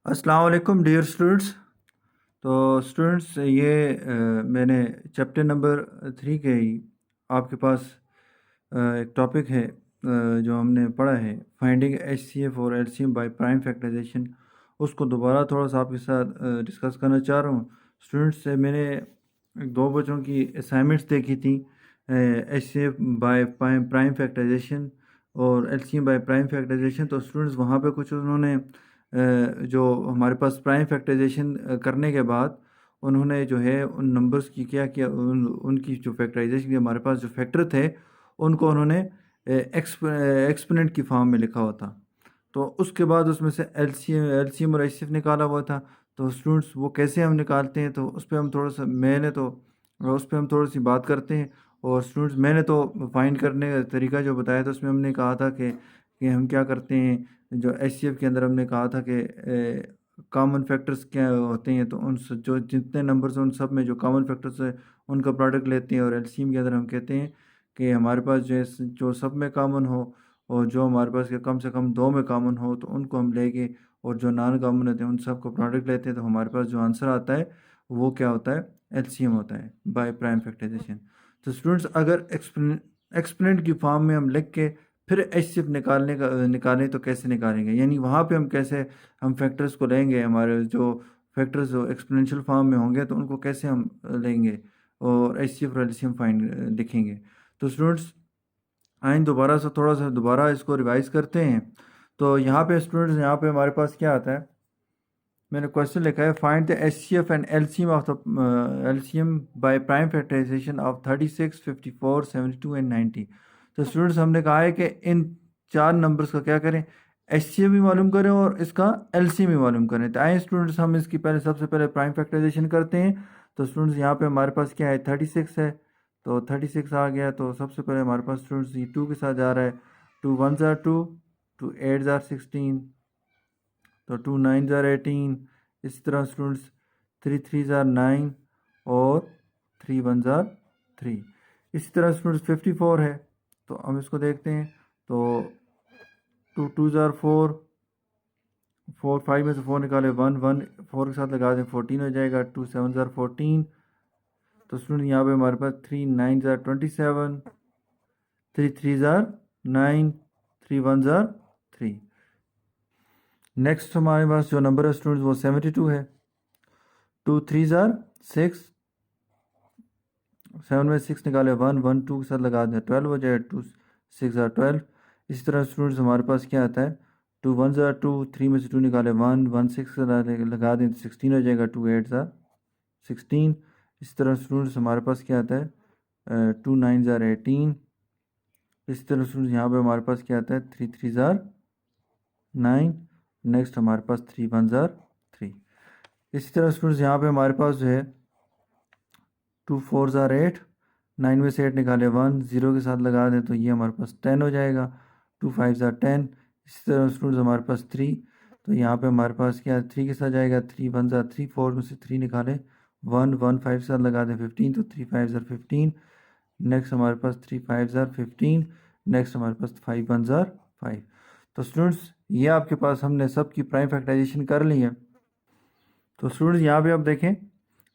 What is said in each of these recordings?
अस्सलाम वालेकुम dear students. तो स्टूडेंट्स ये मैंने चैप्टर नंबर 3 के ही आपके पास एक टॉपिक है जो हमने पढ़ा है, फाइंडिंग एचसीएफ और एलसीएम बाय प्राइम फैक्टराइजेशन। उसको दोबारा थोड़ा सा आपके साथ डिस्कस करना चाह रहा हूँ। स्टूडेंट्स से मैंने दो बच्चों की असाइनमेंट्स देखी थी, एचसीएफ बाय प्राइम फैक्टराइजेशन और एलसीएम बाय प्राइम फैक्टराइजेशन। तो स्टूडेंट्स वहाँ पे कुछ उन्होंने जो हमारे पास प्राइम फैक्टराइजेशन करने के बाद उन्होंने जो है उन नंबर्स की क्या किया, उनकी जो फैक्टराइजेशन के हमारे पास जो फैक्टर थे उनको उन्होंने एक्सपोनेंट की फॉर्म में लिखा हुआ था। तो उसके बाद उसमें से एलसीएम और एचसीएफ निकाला हुआ था। तो स्टूडेंट्स वो कैसे हम निकालते हैं, तो उस पर हम थोड़ा सा उस पर हम थोड़ी सी बात करते हैं। और स्टूडेंट्स मैंने तो फाइंड करने का तरीका जो बताया था उसमें हमने कहा था कि हम क्या करते हैं, जो एचसीएफ के अंदर हमने कहा था कि कॉमन फैक्टर्स क्या होते हैं, तो जो जितने नंबर्स हैं उन सब में जो कॉमन फैक्टर्स है उनका प्रोडक्ट लेते हैं। और एलसीएम के अंदर हम कहते हैं कि हमारे पास जो सब में कॉमन हो और जो हमारे पास के कम से कम दो में कॉमन हो तो उनको हम लेके, और जो नॉन कॉमन होते हैं उन सब को प्रोडक्ट लेते हैं, तो हमारे पास जो आंसर आता है वो क्या होता है, एलसीएम होता है बाय प्राइम फैक्टराइजेशन। तो स्टूडेंट्स अगर एक्सपोनेंट की फॉर्म में हम लिख के फिर एचसीएफ निकालें तो कैसे निकालेंगे, यानी वहाँ पे हम कैसे हम फैक्टर्स को लेंगे, हमारे जो फैक्टर्स जो एक्सपोनेंशियल फॉर्म में होंगे तो उनको कैसे हम लेंगे और एचसीएफ और एलसीएम फाइंड लिखेंगे। तो स्टूडेंट्स आइन दोबारा से थोड़ा सा दोबारा इसको रिवाइज करते हैं। तो यहाँ पे स्टूडेंट्स, यहाँ पे हमारे पास क्या आता है, मैंने क्वेश्चन लिखा है find the HCF and LCM of the LCM by prime factorisation of 36, 54, 72 and 90। तो स्टूडेंट्स हमने कहा है कि इन चार नंबर्स का क्या करें, एचसीएफ भी मालूम करें और इसका एलसीएम भी मालूम करें। तो आए स्टूडेंट्स हम इसकी पहले सबसे पहले प्राइम फैक्टराइजेशन करते हैं। तो स्टूडेंट्स यहाँ पे हमारे पास क्या है, 36 है। तो 36 आ गया, तो सबसे पहले हमारे पास स्टूडेंट्स ये 2 के साथ जा रहा है। 2 1 ज़ार 2, 2 8 ज़ार 16, तो 2 9 ज़ार 18। इसी तरह स्टूडेंट्स 3 3 ज़ार 9 और 3 1 ज़ार 3। इसी तरह स्टूडेंट्स 54 है, तो हम इसको देखते हैं। तो 2 2 ज़ार 4, 4 5 में से 4 निकाले 1 1, 4 के साथ लगा दें 14 हो जाएगा। 2 7 ज़ार 14। तो स्टूडेंट यहाँ पे हमारे पास 3 9 ज़ार 27, 3 3 ज़ार 9, 3 1 ज़ार 3। नेक्स्ट हमारे पास जो नंबर है स्टूडेंट्स वो 72 है। 2 3 ज़ार 6, 7 में 6 निकाले 1 1, 2 के साथ लगा दें 12 हो जाए। 2 6 ज़ार 12। इसी तरह स्टूडेंट्स हमारे पास क्या आता है, 2 1 ज़ार 2, 3 में से 2 निकाले 1 1, 6 लगा दें तो 16 हो जाएगा। 2 8 ज़ार 16। इसी तरह स्टूडेंट्स हमारे पास क्या आता है, 2 9 ज़ार 18। इसी तरह स्टूडेंट्स यहाँ पे हमारे पास क्या आता है, 3 3 ज़ार 9। नेक्स्ट हमारे पास 3 1 ज़ार 3। इसी तरह स्टूडेंट्स यहाँ पे हमारे पास जो है 2 4 ज़ार 8, 9 में से 8 निकाले 1, 0 के साथ लगा दें तो ये हमारे पास 10 हो जाएगा। 2 5 ज़ार 10। इसी तरह स्टूडेंट्स हमारे पास 3, तो यहाँ पे हमारे पास क्या 3 के साथ जाएगा 3 1 ज़ार 3, 4 में से 3 निकाले 1 1, 5 के साथ लगा दें 15, तो 3 5 ज़ार 15। नेक्स्ट हमारे पास 3 5 ज़ार 15। नेक्स्ट हमारे पास 5 1 ज़ार 5। तो स्टूडेंट्स ये आपके पास हमने सब की प्राइम फैक्टराइजेशन कर ली है। तो स्टूडेंट्स यहाँ पे आप देखें,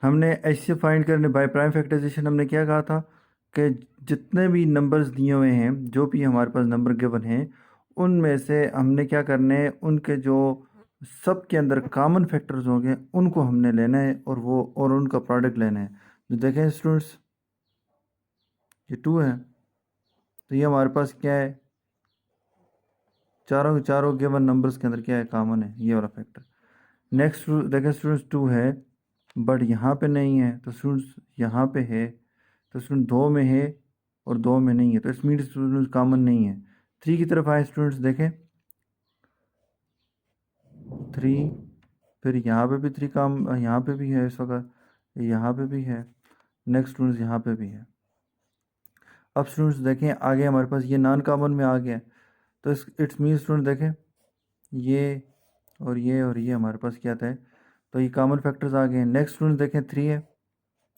हमने ऐसे फाइंड करने बाय प्राइम फैक्टराइजेशन हमने क्या कहा था कि जितने भी नंबर्स दिए हुए हैं, जो भी हमारे पास नंबर गिवन हैं, उनमें से हमने क्या करने हैं, उनके जो सब के अंदर कॉमन फैक्टर्स होंगे उनको हमने लेना है और उनका प्रोडक्ट लेना है। तो देखें स्टूडेंट्स, ये 2 है, तो ये हमारे पास क्या है, चारों के चारों गिवन नंबर्स के अंदर क्या है, कॉमन है ये वाला फैक्टर। नेक्स्ट देखें स्टूडेंट्स 2 है बट यहाँ पे नहीं है, तो स्टूडेंट्स यहाँ पे है, तो स्टूडेंट 2 में है और 2 में नहीं है, तो इस मीन स्टूडेंट्स कॉमन नहीं है। 3 की तरफ आए स्टूडेंट्स, देखें 3, फिर यहाँ पे भी 3 काम, यहाँ पे भी है इस वक्त, यहाँ पे भी है। नेक्स्ट स्टूडेंट्स यहाँ पे भी है। अब स्टूडेंट्स देखें आगे हमारे पास ये नॉन कॉमन में आ गया, तो इट्स मीन स्टूडेंट देखें ये और ये हमारे पास क्या था है, तो ये कॉमन फैक्टर्स आ गए हैं। नेक्स्ट स्टूडेंट देखें 3 है,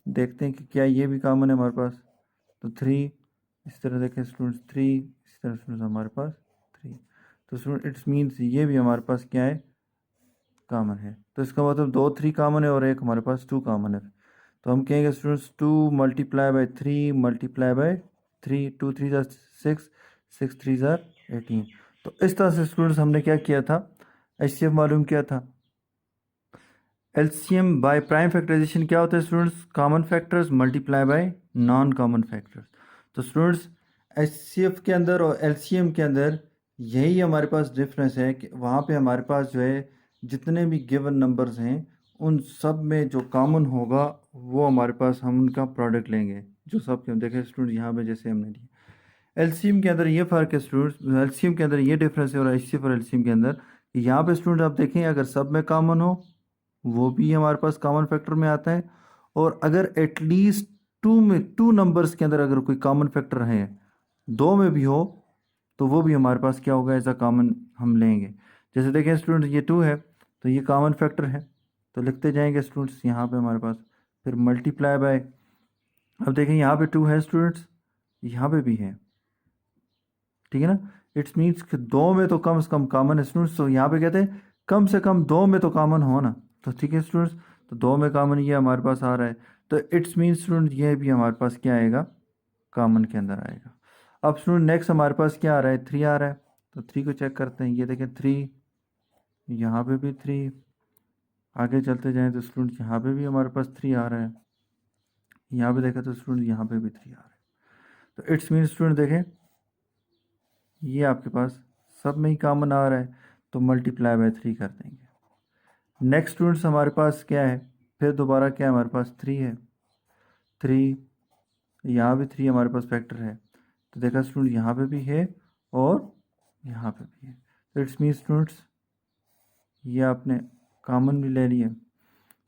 देखते हैं कि क्या ये भी कॉमन है हमारे पास, तो 3। इस तरह देखें स्टूडेंट्स 3, इस तरह स्टूडेंट्स हमारे पास 3। तो स्टूडेंट इट्स मीन्स ये भी हमारे पास क्या है, कॉमन है, तो इसका मतलब 2 3 कॉमन है और एक हमारे पास 2 कॉमन है। तो हम कहेंगे students 2 multiply by 3 multiply by 3, 2 3 ज़ा 6, 6 3 ज़ा 18। तो इस तरह से स्टूडेंट्स हमने क्या किया था, HCF मालूम किया था। LCM बाय प्राइम फैक्टराइजेशन क्या होता है students, common factors multiply by non common factors. तो स्टूडेंट्स HCF के अंदर और LCM के अंदर यही हमारे पास डिफरेंस है कि वहाँ पे हमारे पास जो है जितने भी गिवन नंबर्स हैं उन सब में जो कॉमन होगा वो हमारे पास हम उनका प्रोडक्ट लेंगे, जो सब के हम देखें स्टूडेंट्स यहाँ पे जैसे हमने लिया। LCM के अंदर ये फ़र्क है स्टूडेंट्स, LCM के अंदर ये डिफरेंस है और HCF और LCM के अंदर कि यहाँ पे स्टूडेंट आप देखें अगर सब में कॉमन हो वो भी हमारे पास कॉमन फैक्टर में आता है, और अगर एटलीस्ट 2 नंबर्स के अंदर अगर कोई कॉमन फैक्टर है 2 में भी हो तो वो भी हमारे पास क्या होगा, ऐसा कॉमन हम लेंगे। जैसे देखें स्टूडेंट्स ये 2 है तो ये कॉमन फैक्टर है, तो लिखते जाएंगे स्टूडेंट्स यहाँ पे हमारे पास, फिर मल्टीप्लाई बाय, अब देखें यहाँ पे 2 है स्टूडेंट्स, यहाँ पे भी है, ठीक है ना। इट्स मीन्स कि 2 में तो कम से कम कॉमन है स्टूडेंट्स, तो यहाँ पे कहते हैं कम से कम 2 में तो कॉमन हो ना, तो ठीक है स्टूडेंट्स, तो 2 में कॉमन ये हमारे पास आ रहा है, तो इट्स मीन्स स्टूडेंट ये भी हमारे पास क्या आएगा, कॉमन के अंदर आएगा। अब स्टूडेंट नेक्स्ट हमारे पास क्या आ रहा है, 3 आ रहा है, तो 3 को चेक करते हैं, ये देखें 3, यहाँ पे भी 3, आगे चलते जाएँ तो स्टूडेंट यहाँ पे भी हमारे पास 3 आ रहा है, यहाँ पे देखें तो स्टूडेंट यहाँ पे भी 3 आ रहा है, तो इट्स मीन्स स्टूडेंट देखें ये आपके पास सब में ही कॉमन आ रहा है, तो मल्टीप्लाई बाय 3 कर देंगे। नेक्स्ट स्टूडेंट्स हमारे पास क्या है, फिर दोबारा क्या है हमारे पास 3 है, 3 यहाँ भी 3 हमारे पास फैक्टर है, तो देखा स्टूडेंट यहाँ पे भी है और यहाँ पे भी है, तो इट्स मीन स्टूडेंट्स ये आपने कॉमन भी ले लिया।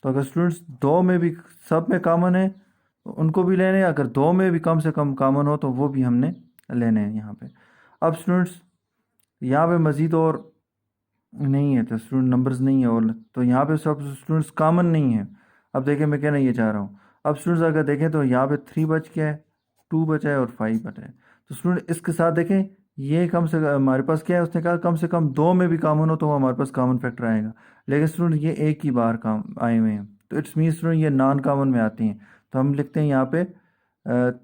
तो अगर स्टूडेंट्स 2 में भी सब में कॉमन है तो उनको भी लेने हैं, अगर 2 में भी कम से कम कॉमन हो तो वो भी हमने लेने हैं यहाँ पे। अब स्टूडेंट्स यहाँ पे मज़ीद और नहीं है, तो स्टूडेंट नंबर्स नहीं है और, तो यहाँ पे सब स्टूडेंट्स कॉमन नहीं है। अब देखें मैं कहना ये चाह रहा हूँ, अब स्टूडेंट्स अगर देखें तो यहाँ पे 3 बच गया है, 2 बचा है और 5 बचा है, तो स्टूडेंट इसके साथ देखें ये कम से कम हमारे पास क्या है, उसने कहा कम से कम 2 में भी कॉमन हो तो वो हमारे पास कॉमन फैक्टर आएगा, लेकिन स्टूडेंट ये एक ही बार काम आए हुए हैं, तो इट्स मीन स्टूडेंट ये नॉन कॉमन में आती हैं, तो हम लिखते हैं यहाँ पे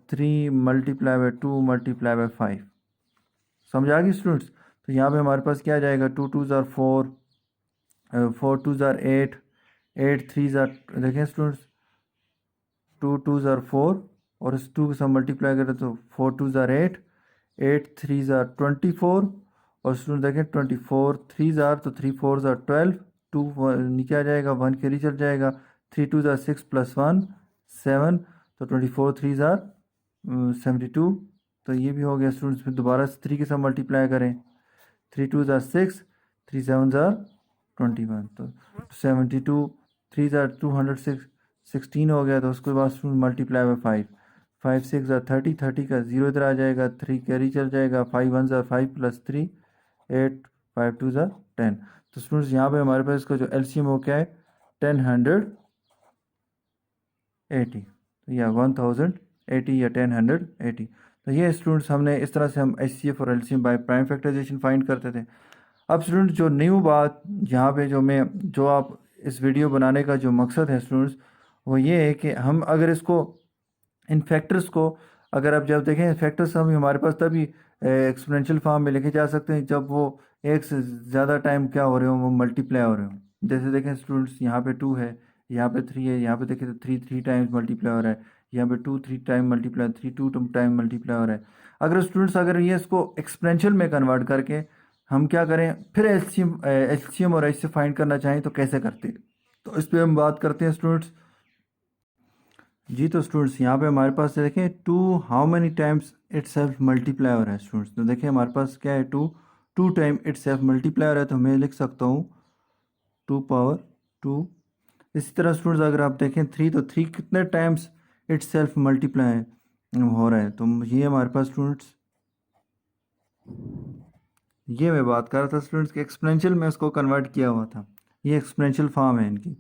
3 मल्टीप्लाई बाई 2 मल्टीप्लाई बाई 5। समझ आ गई स्टूडेंट्स, तो यहाँ पे हमारे पास क्या आ जाएगा, 2 2 ज़ार 4, 4 2 ज़ार 8, 8 3 ज़ार, देखें स्टूडेंट्स 2 2 ज़ार 4 और इस 2 के साथ मल्टीप्लाई करें तो 4 2 ज़ार 8, 8 3 ज़ार 24, और स्टूडेंट देखें 24 3 ज़ार, तो 3 4 ज़ार 12, 2 नीचे आ जाएगा, 1 कैरी चल जाएगा, 3 2 ज़ार 6 प्लस 1 7, तो 24 3 ज़ार 72, तो ये भी हो गया स्टूडेंट्स। फिर दोबारा 3 के साथ मल्टीप्लाई करें, 3 2 ज़ार 6, 3 7 ज़ार 21, तो 72, 3 ज़ार 216 हो गया, तो उसके बाद मल्टीप्लाई बाई 5, 5 6 ज़ार 30, 30 का 0 इधर आ जाएगा, 3 कैरी चल जाएगा, 5 1 ज़ार 5 प्लस 3 8, 5 2 ज़ार 10, तो स्टूडेंट्स यहाँ पे हमारे पास इसका जो LCM हो क्या है 1080 या 1080 या 1080। तो ये स्टूडेंट्स हमने इस तरह से हम HCF और LCM by prime factorisation find करते थे। अब स्टूडेंट्स जो न्यू बात यहाँ पे जो आप इस वीडियो बनाने का जो मकसद है स्टूडेंट्स वो ये है कि हम अगर इसको इन फैक्टर्स को अगर आप जब देखें फैक्टर्स हम हमारे पास तभी एक्सपोनेंशियल फॉर्म में लिखे जा सकते हैं जब वो एक से ज़्यादा टाइम क्या हो रहे हो, वो मल्टीप्लाई हो रहे हो। जैसे देखें स्टूडेंट्स यहाँ पे 2 है, यहाँ पे 3 है, यहाँ पे देखें तो 3 टाइम्स मल्टीप्लाई हो रहा है, यहाँ पे 2 3 टाइम मल्टीप्लाई, 3 2 टाइम मल्टीप्लाई हो रहा है। अगर स्टूडेंट्स अगर ये इसको एक्सपोनेंशियल में कन्वर्ट करके हम क्या करें फिर LCM और HCF फाइंड करना चाहें तो कैसे करते, तो इस पर हम बात करते हैं स्टूडेंट्स जी। तो स्टूडेंट्स यहाँ पे हमारे पास देखें 2 how many times it self multiply हो रहा है स्टूडेंट्स, तो देखिए हमारे पास क्या है 2 टाइम इट सेल्फ मल्टीप्लाई हो रहा है, तो मैं लिख सकता हूँ 2 पावर 2। इसी तरह स्टूडेंट्स अगर आप देखें 3, तो 3 कितने टाइम्स इट सेल्फ मल्टीप्लाई हो रहा है, तो ये हमारे पास स्टूडेंट्स ये मैं बात कर रहा था स्टूडेंट्स के एक्सपोनेंशियल में उसको कन्वर्ट किया हुआ था, ये एक्सपोनेंशियल फॉर्म है इनकी।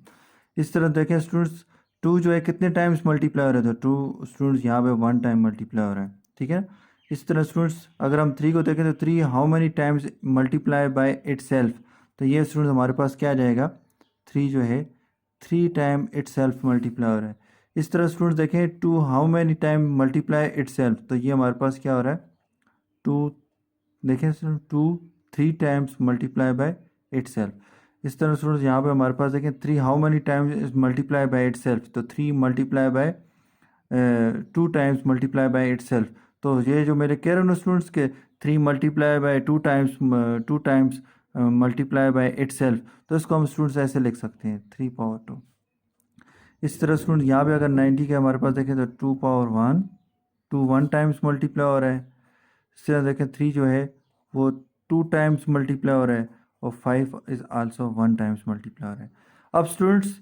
इस तरह देखें स्टूडेंट्स 2 जो है कितने टाइम्स मल्टीप्लाई हो रहा है, तो 2 स्टूडेंट्स यहाँ पे 1 टाइम मल्टीप्लाई हो रहा है, ठीक है। इस तरह स्टूडेंट्स अगर हम 3 को देखें तो 3 how many times multiply by it self, तो ये स्टूडेंट्स हमारे पास क्या आ जाएगा 3 जो है 3 टाइम इट सेल्फ मल्टीप्लाई हो रहा है। इस तरह स्टूडेंट्स देखें 2 how many time multiply it self, तो ये हमारे पास क्या हो रहा है 2, देखें student 2 3 times multiply by it self. इस तरह स्टूडेंट्स यहाँ पे हमारे पास देखें 3 how many times multiply by it self, तो 3 multiply by 2 times multiply by it self. तो ये जो मेरे कह रहे हैं स्टूडेंट्स के 3 multiply by 2 times multiply by it self, तो इसको हम स्टूडेंट्स ऐसे लिख सकते हैं 3 पावर 2। इस तरह स्टूडेंट यहाँ पे अगर 90 के हमारे पास देखें तो 2 पावर 1, 2 1 टाइम्स मल्टीप्लाई हो रहा है। इस तरह देखें 3 जो है वो 2 टाइम्स मल्टीप्लाई हो रहा है, और 5 इज़ आल्सो 1 टाइम्स मल्टीप्लाई हो रहा है। अब स्टूडेंट्स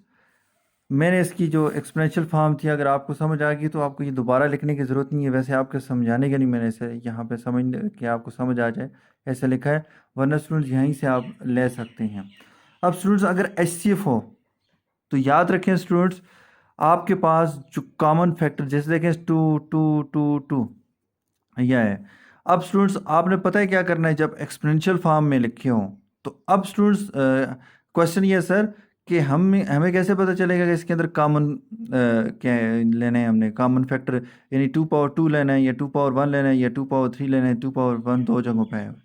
मैंने इसकी जो एक्सपोनेंशियल फॉर्म थी, अगर आपको समझ आ गई तो आपको ये दोबारा लिखने की ज़रूरत नहीं है, वैसे आपके समझाने के नहीं, मैंने इसे यहाँ पे समझ कि आपको समझ आ जाए ऐसे लिखा है, वरना स्टूडेंट्स यहीं से आप ले सकते हैं। अब स्टूडेंट्स अगर HCF हो तो याद रखें स्टूडेंट्स, आपके पास जो कॉमन फैक्टर जैसे देखें 2 2 2 2 यह है। अब स्टूडेंट्स आपने पता है क्या करना है जब एक्सपोनेंशियल फॉर्म में लिखे हों, तो अब स्टूडेंट्स क्वेश्चन ये है सर कि हमें कैसे पता चलेगा कि इसके अंदर कॉमन क्या लेना है, हमने कॉमन फैक्टर यानी 2 पावर 2 लेना है या 2 पावर 1 लेना है या 2 पावर 3 लेना है, 2 पावर 1 दो जगहों पे है।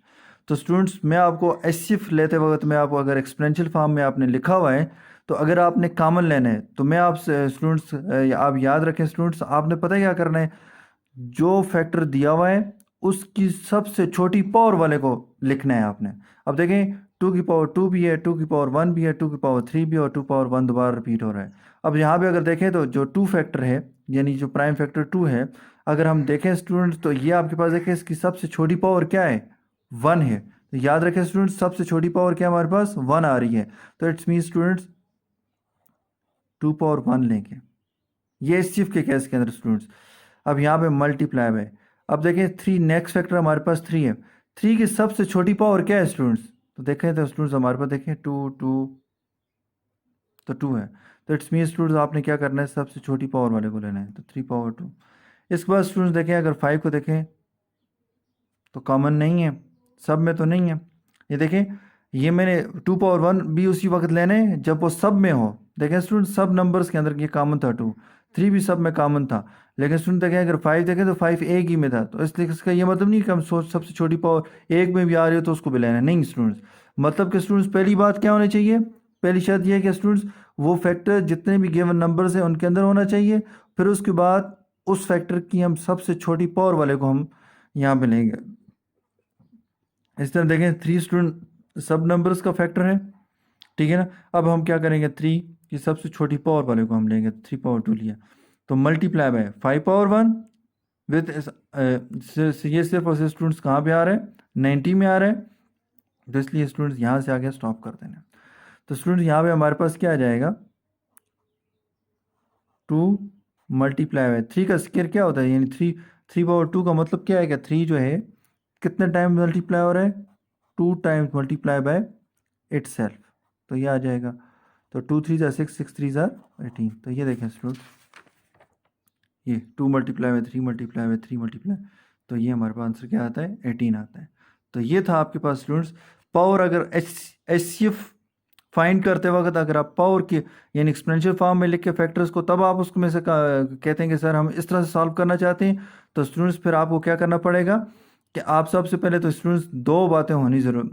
तो स्टूडेंट्स मैं आपको HCF लेते वक्त मैं आपको अगर एक्सपोनेंशियल फॉर्म में आपने लिखा हुआ है, तो अगर आपने कॉमन लेना है तो मैं आपसे स्टूडेंट्स आप याद रखें स्टूडेंट्स, आपने पता है क्या करना है, जो फैक्टर दिया हुआ है उसकी सबसे छोटी पावर वाले को लिखना है आपने। अब देखें 2 की पावर 2 भी है, 2 की पावर 1 भी है, 2 की पावर 3 भी है, और 2 पावर 1 दोबारा रिपीट हो रहा है। अब यहाँ पे अगर देखें तो जो 2 फैक्टर है यानी जो प्राइम फैक्टर 2 है, अगर हम देखें स्टूडेंट्स तो ये आपके पास देखें इसकी सबसे छोटी पावर क्या है 1 है। तो याद रखें स्टूडेंट्स सबसे छोटी पावर क्या हमारे पास 1 आ रही है, तो इट्स मीन स्टूडेंट्स 2 पावर 1 लेंगे ये HCF के केस के अंदर स्टूडेंट्स। अब यहाँ पे मल्टीप्लाई है, अब देखें 3 नेक्स्ट फैक्टर हमारे पास 3 है, 3 की सबसे छोटी पावर क्या है स्टूडेंट्स, तो देखें तो स्टूडेंट्स हमारे पास देखें 2 2 तो 2 है, तो इट्स मीन स्टूडेंट्स आपने क्या करना है सबसे छोटी पावर वाले को लेना है, तो 3 पावर 2। इसके बाद स्टूडेंट्स देखें अगर 5 को देखें तो कॉमन नहीं है, सब में तो नहीं है, ये देखें ये मैंने 2 पावर 1 भी उसी वक्त लेने हैं जब वो सब में हो। देखें स्टूडेंट सब नंबर्स के अंदर ये कॉमन था 2, 3 भी सब में कॉमन था, लेकिन स्टूडेंट देखें अगर 5 देखें तो 5 एक ही में था, तो इसलिए इसका ये मतलब नहीं कि हम सबसे छोटी पावर एक में भी आ रही हो तो उसको भी लेना है, नहीं स्टूडेंट्स। मतलब कि स्टूडेंट्स पहली बात क्या होनी चाहिए, पहली शर्त यह है कि स्टूडेंट्स वो फैक्टर जितने भी गिवन नंबर्स हैं उनके अंदर होना चाहिए, फिर उसके बाद उस फैक्टर की हम सबसे छोटी पावर वाले को हम यहाँ पे लेंगे। इस तरह देखें 3 स्टूडेंट सब नंबर्स का फैक्टर है, ठीक है ना। अब हम क्या करेंगे 3 की सबसे छोटी पावर वाले को हम लेंगे, 3 पावर 2 लिया, तो मल्टीप्लाई बाय 5 पावर 1 विद ये सिर्फ और सिर्फ स्टूडेंट्स कहाँ पे आ रहे हैं 90 में आ रहे हैं, तो इसलिए स्टूडेंट्स यहाँ से आगे स्टॉप कर देना। तो स्टूडेंट्स यहाँ पे हमारे पास क्या आ जाएगा 2 मल्टीप्लाई बाय 3 का स्क्वायर क्या होता है, यानी 3 पावर 2 का मतलब क्या है कि 3 जो है कितने टाइम मल्टीप्लाई हो रहा है 2 times multiply by it self, तो ये आ जाएगा, तो 2 3 ज़ा 6 6 3 ज़ा 18। तो ये देखें स्टूडेंट्स ये 2 multiply by 3 multiply by 3 multiply, तो ये हमारे पास आंसर क्या आता है 18 आता है। तो ये था आपके पास स्टूडेंट्स पावर। अगर HCF फाइंड करते वक्त अगर आप पावर की यानी एक्सपोनेंशियल फॉर्म में लिख के फैक्टर्स को तब आप उसको में से कहते हैं कि सर हम इस तरह से सॉल्व करना चाहते हैं, तो स्टूडेंट्स फिर आपको क्या करना पड़ेगा कि आप सबसे पहले तो स्टूडेंट्स दो बातें होनी ज़रूर,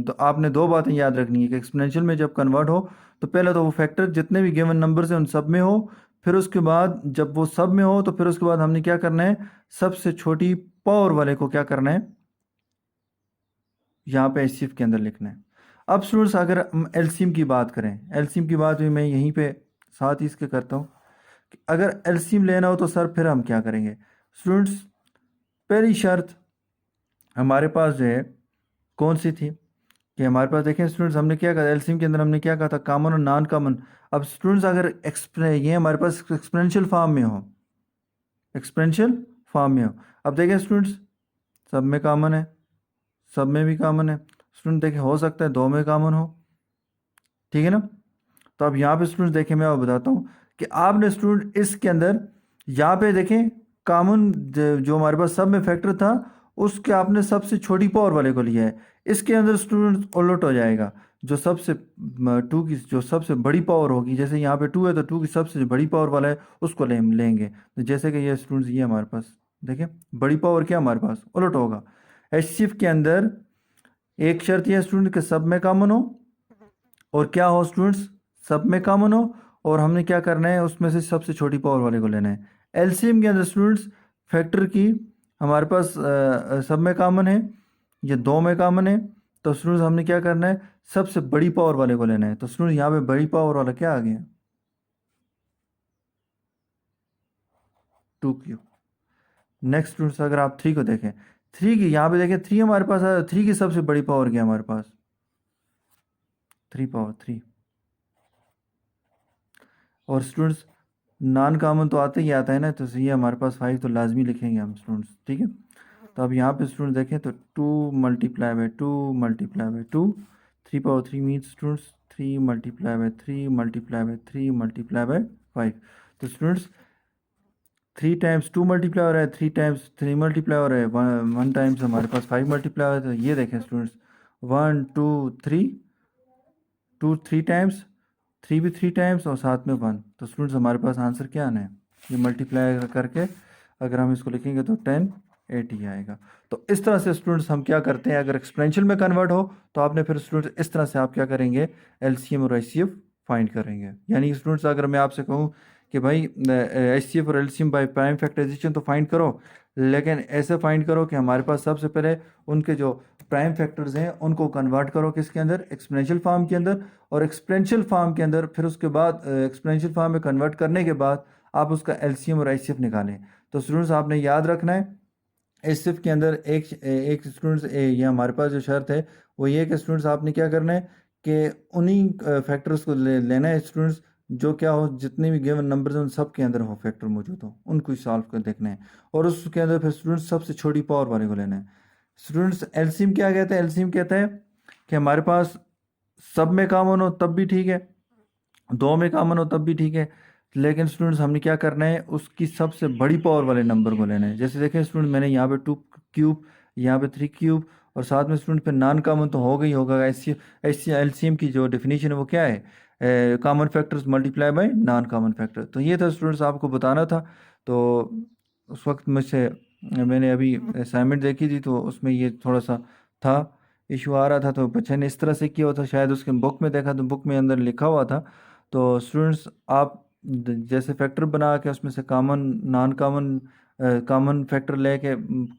तो आपने दो बातें याद रखनी है कि एक्सपोनेंशियल में जब कन्वर्ट हो तो पहले तो वो फैक्टर जितने भी गिवन नंबर्स हैं उन सब में हो, फिर उसके बाद जब वो सब में हो तो फिर उसके बाद हमने क्या करना है सबसे छोटी पावर वाले को क्या करना है यहाँ पे HCF के अंदर लिखना है। अब स्टूडेंट्स अगर हम LCM की बात करें, LCM की बात भी मैं यहीं पे साथ ही इसके करता हूँ कि अगर LCM लेना हो तो सर फिर हम क्या करेंगे स्टूडेंट्स, पहली शर्त हमारे पास जो है कौन सी थी कि हमारे पास देखें स्टूडेंट्स हमने क्या कहा LCM के अंदर हमने क्या कहा था कॉमन और नॉन कॉमन। अब स्टूडेंट्स अगर ये हमारे पास एक्सपोनेंशियल फॉर्म में हो, एक्सपोनेंशियल फॉर्म में हो, अब देखें स्टूडेंट्स सब में कॉमन है, सब में भी कॉमन है स्टूडेंट, देखें हो सकता है दो में कॉमन हो, ठीक है ना। तो अब यहाँ पे स्टूडेंट्स देखें मैं आपको बताता हूँ कि आपने स्टूडेंट इसके अंदर यहाँ पे देखें कॉमन जो हमारे पास सब में फैक्टर था उसके आपने सबसे छोटी पावर वाले को लिया है, इसके अंदर स्टूडेंट उलट हो जाएगा, जो सबसे टू की जो सबसे बड़ी पावर होगी, जैसे यहाँ पे टू है तो टू की सबसे जो बड़ी पावर वाला है उसको लेंगे। तो जैसे कि ये स्टूडेंट्स ये हमारे पास देखिए बड़ी पावर क्या हमारे पास उलट होगा। एचसीएफ के अंदर एक शर्त यह स्टूडेंट के सब में कॉमन हो, और क्या हो स्टूडेंट्स, सब में कॉमन हो, और हमने क्या करना है उसमें से सबसे छोटी पावर वाले को लेना है। एलसीएम के अंदर स्टूडेंट्स फैक्टर की हमारे पास सब में कॉमन है, ये दो में कॉमन है, तो स्टूडेंट्स हमने क्या करना है सबसे बड़ी पावर वाले को लेना है। तो स्टूडेंट्स यहाँ पे बड़ी पावर वाला क्या आ गया, 2 क्यूब। नेक्स्ट स्टूडेंट्स अगर आप 3 को देखें, 3 की यहाँ पे देखें 3 हमारे पास 3 की सबसे बड़ी पावर क्या है हमारे पास, 3 पावर 3। और स्टूडेंट्स नॉन कॉमन तो आते ही आता है ना, तो ये हमारे पास 5 तो लाजमी लिखेंगे हम स्टूडेंट्स, ठीक है। तो अब यहाँ पे स्टूडेंट देखें तो 2 × 2 × 2 3 पावर 3 मीन्स स्टूडेंट्स 3 × 3 × 3 × 3 × 5। तो स्टूडेंट्स 3 टाइम्स 2 मल्टीप्लाई हो रहा है, 3 टाइम्स 3 मल्टीप्लाई हो रहा है, 1 टाइम्स हमारे पास 5 मल्टीप्लाई हो रहा है। तो ये देखें स्टूडेंट्स 1 2 3, 2 3 टाइम्स, 3 भी 3 टाइम्स और साथ में 1। तो स्टूडेंट्स हमारे पास आंसर क्या आना है, ये मल्टीप्लाई करके अगर हम इसको लिखेंगे तो 1080 आएगा। तो इस तरह से स्टूडेंट्स हम क्या करते हैं, अगर एक्सपोनेंशियल में कन्वर्ट हो तो आपने फिर स्टूडेंट्स इस तरह से आप क्या करेंगे, एलसीएम और एचसीएफ फाइंड करेंगे। यानी स्टूडेंट्स अगर मैं आपसे कहूँ कि भाई एचसीएफ और एलसीएम बाय प्राइम फैक्टराइजेशन तो फाइंड करो, लेकिन ऐसे फाइंड करो कि हमारे पास सबसे पहले उनके जो प्राइम फैक्टर्स हैं उनको कन्वर्ट करो किसके अंदर, एक्सपोनेंशियल फॉर्म के अंदर, और एक्सपोनेंशियल फॉर्म के अंदर फिर उसके बाद एक्सपोनेंशियल फॉर्म में कन्वर्ट करने के बाद आप उसका एलसीएम और एचसीएफ निकालें। तो स्टूडेंट्स आपने याद रखना है एचसीएफ के अंदर एक एक स्टूडेंट्स ये हमारे पास जो शर्त है वो ये कि स्टूडेंट्स आपने क्या करना है कि उन्हीं फैक्टर्स को लेना है स्टूडेंट्स जो क्या हो, जितने भी गिवन नंबर्स हैं उन सब के अंदर हो फैक्टर मौजूद हो, उनको ही सॉल्व कर देखना है, और उसके अंदर फिर स्टूडेंट्स सबसे छोटी पावर वाले को लेना है। स्टूडेंट्स एलसीएम क्या कहता है, एलसीएम कहता है कि हमारे पास सब में कॉमन हो तब भी ठीक है, दो में कॉमन हो तब भी ठीक है, लेकिन स्टूडेंट्स हमने क्या करना है उसकी सबसे बड़ी पावर वाले नंबर को लेना है। जैसे देखें स्टूडेंट मैंने यहाँ पे 2 क्यूब, यहाँ पे 3 क्यूब, और साथ में स्टूडेंट पे नॉन कॉमन तो हो गई होगा। एलसीएम की जो डेफिनेशन है वो क्या है, common factors multiply by non common factor. तो ये था स्टूडेंट्स आपको बताना था। तो उस वक्त मुझसे मैंने अभी असाइनमेंट देखी थी तो उसमें ये थोड़ा सा था इशू आ रहा था, तो बच्चे ने इस तरह से किया हुआ था, शायद उसके बुक में देखा तो बुक में अंदर लिखा हुआ था। तो स्टूडेंट्स आप जैसे फैक्टर बना के उसमें से common noun common common factor लेके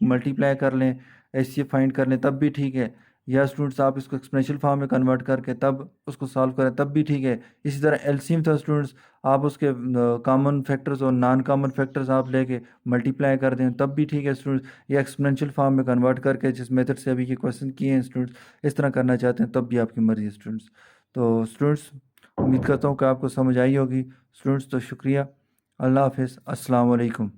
मल्टीप्लाई कर लें, एचसीएफ फाइंड कर लें तब भी ठीक है, या स्टूडेंट्स आप इसको एक्सपोनेंशियल फॉर्म में कन्वर्ट करके तब उसको सॉल्व करें तब भी ठीक है। इसी तरह एलसीएम था स्टूडेंट्स, आप उसके कॉमन फैक्टर्स और नॉन कॉमन फैक्टर्स आप लेके मल्टीप्लाई कर दें तब भी ठीक है स्टूडेंट्स, या एक्सपोनेंशियल फॉर्म में कन्वर्ट करके जिस मेथड से अभी ये क्वेश्चन किए हैं स्टूडेंट्स इस तरह करना चाहते हैं तब भी आपकी मर्ज़ी है स्टूडेंट्स। तो स्टूडेंट्स उम्मीद करता हूँ कि आपको समझ आई होगी स्टूडेंट्स। तो शुक्रिया, अल्लाह हाफिज़, अस्सलाम वालेकुम।